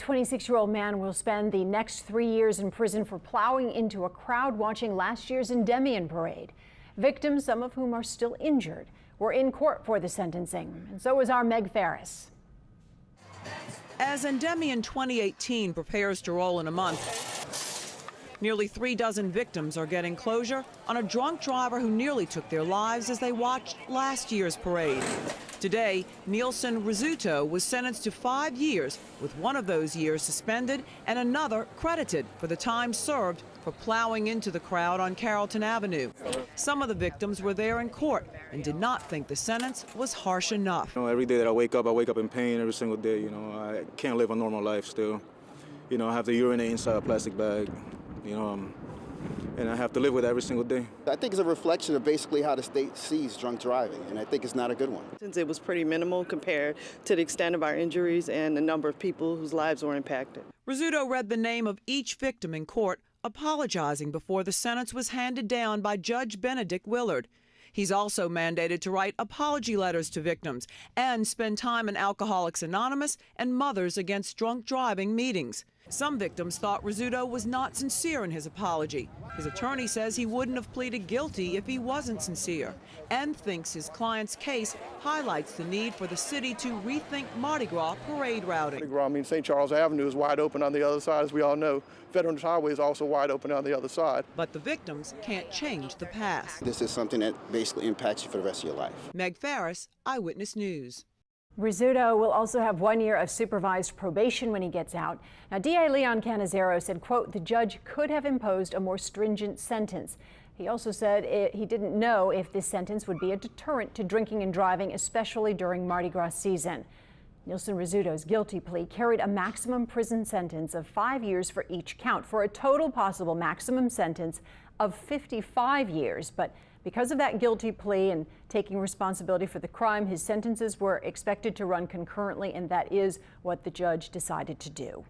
26-year-old man will spend the next 3 years in prison for plowing into a crowd watching last year's Endymion parade. Victims, some of whom are still injured, were in court for the sentencing, and so was our Meg Ferris. As Endymion 2018 prepares to roll in a month, nearly 3 dozen victims are getting closure on a drunk driver who nearly took their lives as they watched last year's parade. Today, Neilson Rizzuto was sentenced to 5 years, with one of those years suspended and another credited for the time served for plowing into the crowd on Carrollton Avenue. Some of the victims were there in court and did not think the sentence was harsh enough. Every day that I wake up in pain every single day. I can't live a normal life still. I have to urinate inside a plastic bag, and I have to live with it every single day. I think it's a reflection of basically how the state sees drunk driving, and I think it's not a good one. Since it was pretty minimal compared to the extent of our injuries and the number of people whose lives were impacted. Rizzuto read the name of each victim in court, apologizing before the sentence was handed down by Judge Benedict Willard. He's also mandated to write apology letters to victims and spend time in Alcoholics Anonymous and Mothers Against Drunk Driving meetings. Some victims thought Rizzuto was not sincere in his apology. His attorney says he wouldn't have pleaded guilty if he wasn't sincere, and thinks his client's case highlights the need for the city to rethink Mardi Gras parade routing. Mardi Gras, St. Charles Avenue is wide open on the other side, as we all know. Veterans Highway is also wide open on the other side. But the victims can't change the past. This is something that basically impacts you for the rest of your life. Meg Ferris, Eyewitness News. Rizzuto will also have 1 year of supervised probation when he gets out. Now, DA Leon Canizero said, quote, the judge could have imposed a more stringent sentence. He also said he didn't know if this sentence would be a deterrent to drinking and driving, especially during Mardi Gras season. Neilson Rizzuto's guilty plea carried a maximum prison sentence of 5 years for each count, for a total possible maximum sentence of 55 years. But because of that guilty plea and taking responsibility for the crime, his sentences were expected to run concurrently, and that is what the judge decided to do.